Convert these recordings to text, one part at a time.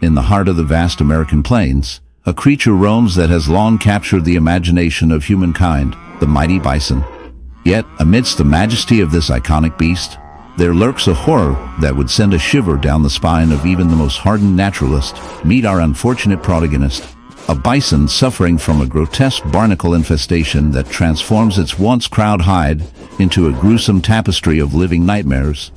In the heart of the vast American plains, a creature roams that has long captured the imagination of humankind, the mighty bison. Yet, amidst the majesty of this iconic beast, there lurks a horror that would send a shiver down the spine of even the most hardened naturalist. Meet our unfortunate protagonist, a bison suffering from a grotesque barnacle infestation that transforms its once proud hide into a gruesome tapestry of living nightmares.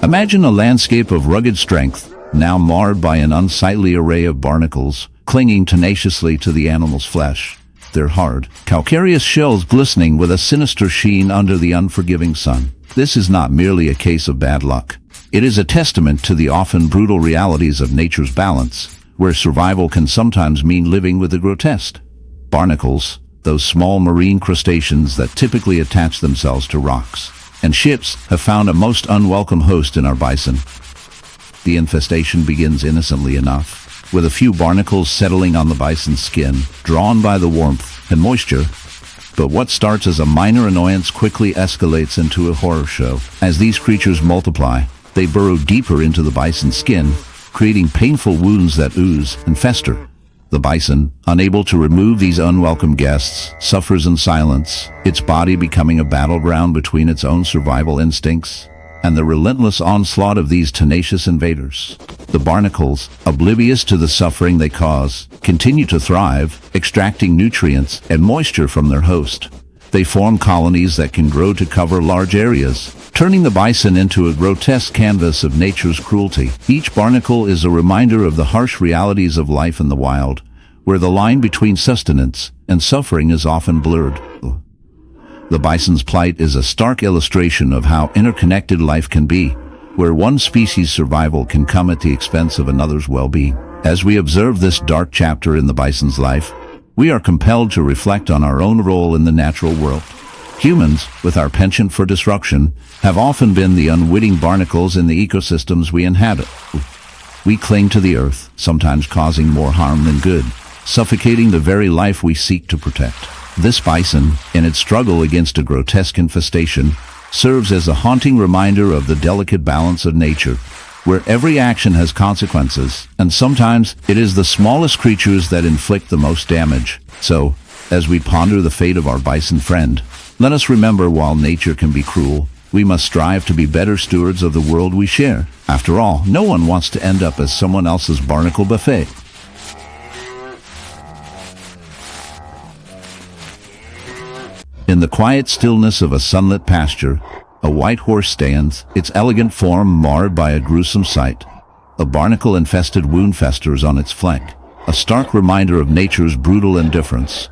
Imagine a landscape of rugged strength, now marred by an unsightly array of barnacles, clinging tenaciously to the animal's flesh, their hard, calcareous shells glistening with a sinister sheen under the unforgiving sun. This is not merely a case of bad luck. It is a testament to the often brutal realities of nature's balance, where survival can sometimes mean living with the grotesque. Barnacles, those small marine crustaceans that typically attach themselves to rocks and ships, have found a most unwelcome host in our bison. The infestation begins innocently enough, with a few barnacles settling on the bison's skin, drawn by the warmth and moisture. But what starts as a minor annoyance quickly escalates into a horror show. As these creatures multiply, they burrow deeper into the bison's skin, creating painful wounds that ooze and fester. The bison, unable to remove these unwelcome guests, suffers in silence, its body becoming a battleground between its own survival instincts and the relentless onslaught of these tenacious invaders. The barnacles, oblivious to the suffering they cause, continue to thrive, extracting nutrients and moisture from their host. They form colonies that can grow to cover large areas, turning the bison into a grotesque canvas of nature's cruelty. Each barnacle is a reminder of the harsh realities of life in the wild, where the line between sustenance and suffering is often blurred. The bison's plight is a stark illustration of how interconnected life can be, where one species' survival can come at the expense of another's well-being. As we observe this dark chapter in the bison's life, we are compelled to reflect on our own role in the natural world. Humans, with our penchant for destruction, have often been the unwitting barnacles in the ecosystems we inhabit. We cling to the earth, sometimes causing more harm than good, suffocating the very life we seek to protect. This bison, in its struggle against a grotesque infestation, serves as a haunting reminder of the delicate balance of nature, where every action has consequences, and sometimes it is the smallest creatures that inflict the most damage. So, as we ponder the fate of our bison friend, let us remember, while nature can be cruel, we must strive to be better stewards of the world we share. After all, no one wants to end up as someone else's barnacle buffet. In the quiet stillness of a sunlit pasture, a white horse stands, its elegant form marred by a gruesome sight. A barnacle-infested wound festers on its flank, a stark reminder of nature's brutal indifference.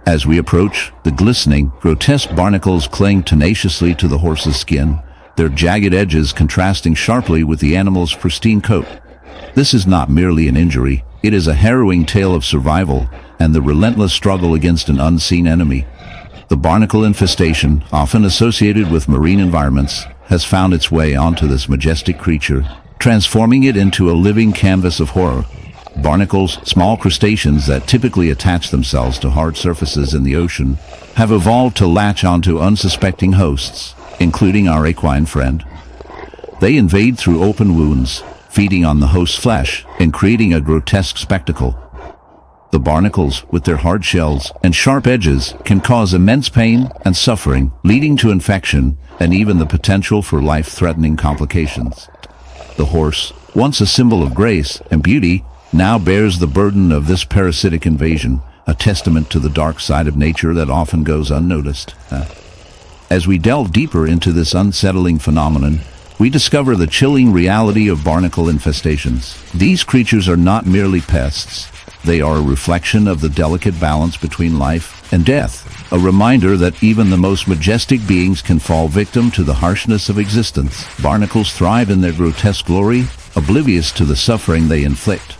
As we approach, the glistening, grotesque barnacles cling tenaciously to the horse's skin, their jagged edges contrasting sharply with the animal's pristine coat. This is not merely an injury, it is a harrowing tale of survival and the relentless struggle against an unseen enemy. The barnacle infestation, often associated with marine environments, has found its way onto this majestic creature, transforming it into a living canvas of horror. Barnacles, small crustaceans that typically attach themselves to hard surfaces in the ocean, have evolved to latch onto unsuspecting hosts, including our equine friend. They invade through open wounds, feeding on the host's flesh and creating a grotesque spectacle. The barnacles, with their hard shells and sharp edges, can cause immense pain and suffering, leading to infection and even the potential for life-threatening complications. The horse, once a symbol of grace and beauty, now bears the burden of this parasitic invasion, a testament to the dark side of nature that often goes unnoticed. As we delve deeper into this unsettling phenomenon, we discover the chilling reality of barnacle infestations. These creatures are not merely pests. They are a reflection of the delicate balance between life and death, a reminder that even the most majestic beings can fall victim to the harshness of existence. Barnacles thrive in their grotesque glory, oblivious to the suffering they inflict.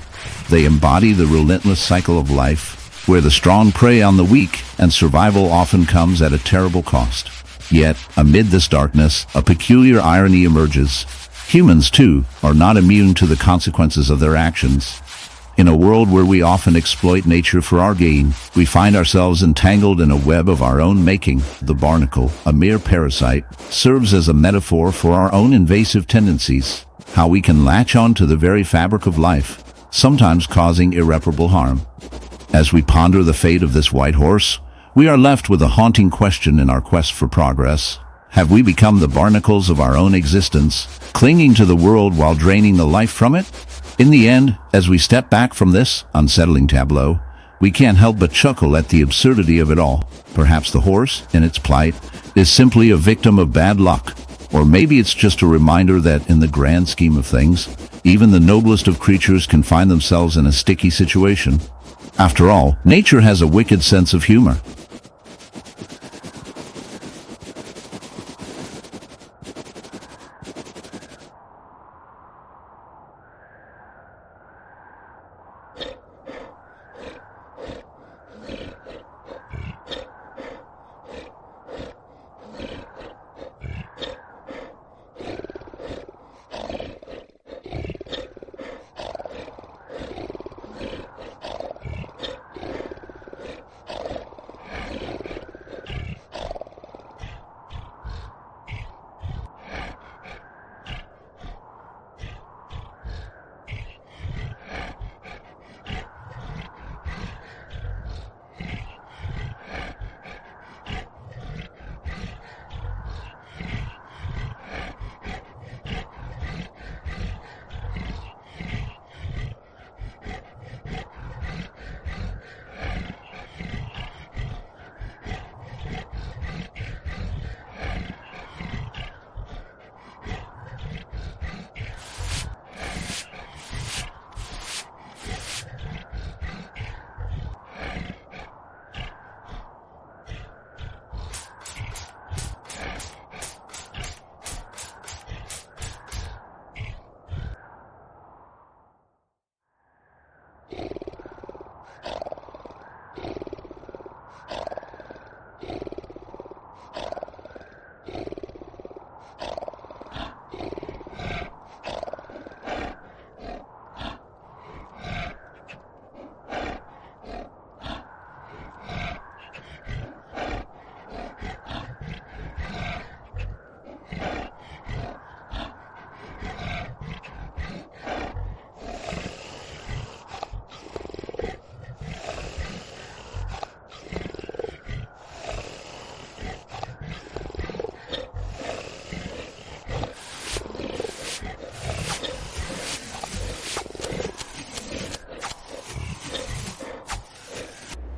They embody the relentless cycle of life, where the strong prey on the weak and survival often comes at a terrible cost. Yet, amid this darkness, a peculiar irony emerges. Humans, too, are not immune to the consequences of their actions. In a world where we often exploit nature for our gain, we find ourselves entangled in a web of our own making. The barnacle, a mere parasite, serves as a metaphor for our own invasive tendencies, how we can latch on to the very fabric of life, sometimes causing irreparable harm. As we ponder the fate of this white horse, we are left with a haunting question in our quest for progress. Have we become the barnacles of our own existence, clinging to the world while draining the life from it? In the end, as we step back from this unsettling tableau, we can't help but chuckle at the absurdity of it all. Perhaps the horse, in its plight, is simply a victim of bad luck. Or maybe it's just a reminder that in the grand scheme of things, even the noblest of creatures can find themselves in a sticky situation. After all, nature has a wicked sense of humor.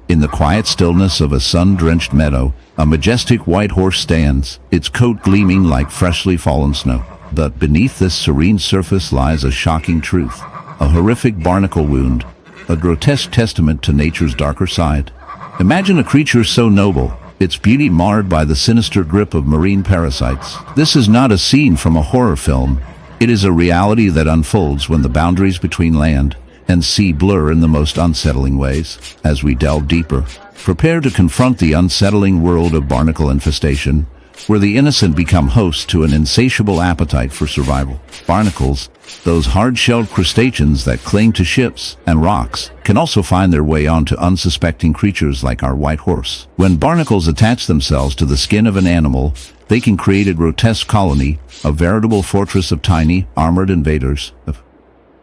In the quiet stillness of a sun-drenched meadow, a majestic white horse stands, its coat gleaming like freshly fallen snow. But beneath this serene surface lies a shocking truth, a horrific barnacle wound, a grotesque testament to nature's darker side. Imagine a creature so noble, its beauty marred by the sinister grip of marine parasites. This is not a scene from a horror film. It is a reality that unfolds when the boundaries between land and sea blur in the most unsettling ways. As we delve deeper, prepare to confront the unsettling world of barnacle infestation, where the innocent become hosts to an insatiable appetite for survival. Barnacles, those hard-shelled crustaceans that cling to ships and rocks, can also find their way onto unsuspecting creatures like our white horse. When barnacles attach themselves to the skin of an animal, they can create a grotesque colony, a veritable fortress of tiny, armored invaders.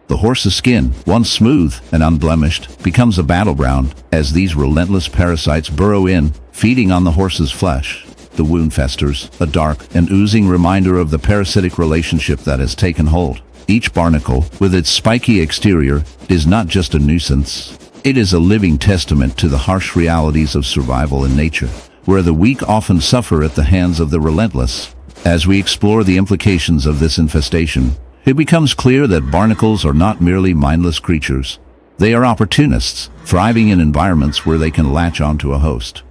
The horse's skin, once smooth and unblemished, becomes a battleground as these relentless parasites burrow in, feeding on the horse's flesh. The wound festers, a dark and oozing reminder of the parasitic relationship that has taken hold. Each barnacle, with its spiky exterior, is not just a nuisance. It is a living testament to the harsh realities of survival in nature, where the weak often suffer at the hands of the relentless. As we explore the implications of this infestation, it becomes clear that barnacles are not merely mindless creatures. They are opportunists, thriving in environments where they can latch onto a host.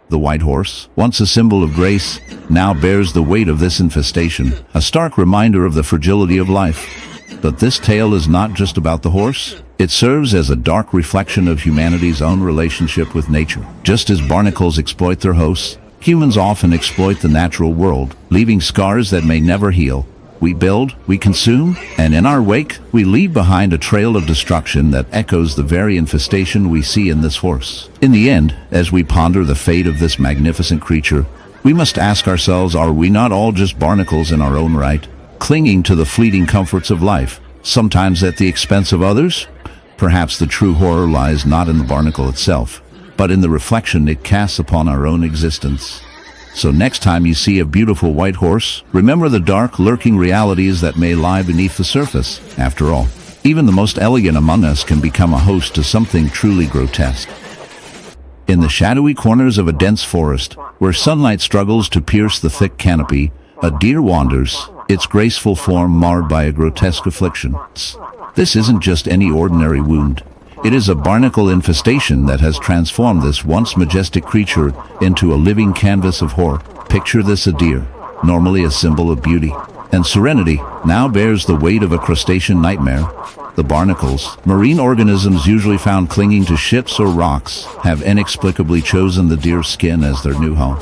The white horse, once a symbol of grace, now bears the weight of this infestation, a stark reminder of the fragility of life. But this tale is not just about the horse. It serves as a dark reflection of humanity's own relationship with nature. Just as barnacles exploit their hosts, humans often exploit the natural world, leaving scars that may never heal. We build, we consume, and in our wake, we leave behind a trail of destruction that echoes the very infestation we see in this horse. In the end, as we ponder the fate of this magnificent creature, we must ask ourselves, are we not all just barnacles in our own right, clinging to the fleeting comforts of life, sometimes at the expense of others? Perhaps the true horror lies not in the barnacle itself, but in the reflection it casts upon our own existence. So next time you see a beautiful white horse, remember the dark, lurking realities that may lie beneath the surface. After all, even the most elegant among us can become a host to something truly grotesque. In the shadowy corners of a dense forest, where sunlight struggles to pierce the thick canopy, a deer wanders, its graceful form marred by a grotesque affliction. This isn't just any ordinary wound. It is a barnacle infestation that has transformed this once majestic creature into a living canvas of horror. Picture this: a deer, normally a symbol of beauty and serenity, now bears the weight of a crustacean nightmare. The barnacles, marine organisms usually found clinging to ships or rocks, have inexplicably chosen the deer's skin as their new home.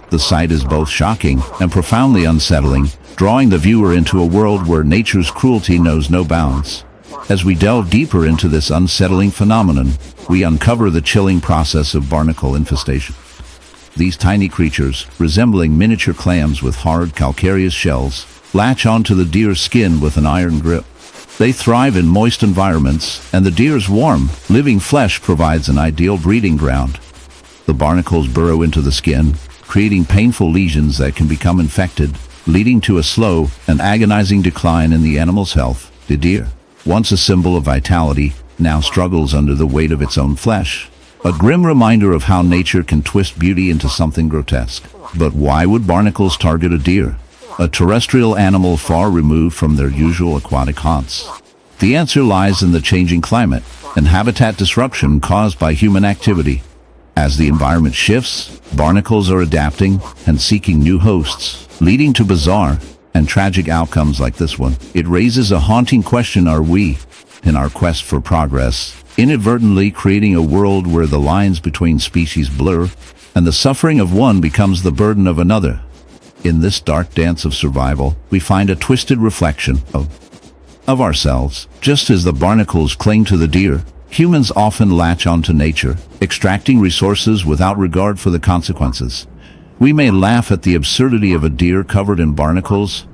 The sight is both shocking and profoundly unsettling, drawing the viewer into a world where nature's cruelty knows no bounds. As we delve deeper into this unsettling phenomenon, we uncover the chilling process of barnacle infestation. These tiny creatures, resembling miniature clams with hard, calcareous shells, latch onto the deer's skin with an iron grip. They thrive in moist environments, and the deer's warm, living flesh provides an ideal breeding ground. The barnacles burrow into the skin, creating painful lesions that can become infected, leading to a slow and agonizing decline in the animal's health. The deer, once a symbol of vitality, now struggles under the weight of its own flesh. A grim reminder of how nature can twist beauty into something grotesque. But why would barnacles target a deer, a terrestrial animal far removed from their usual aquatic haunts? The answer lies in the changing climate and habitat disruption caused by human activity. As the environment shifts, barnacles are adapting and seeking new hosts, leading to bizarre and tragic outcomes like this one. It raises a haunting question: are we, in our quest for progress, inadvertently creating a world where the lines between species blur and the suffering of one becomes the burden of another? In this dark dance of survival, we find a twisted reflection of ourselves. Just as the barnacles cling to the deer, humans often latch onto nature, extracting resources without regard for the consequences. We may laugh at the absurdity of a deer covered in barnacles,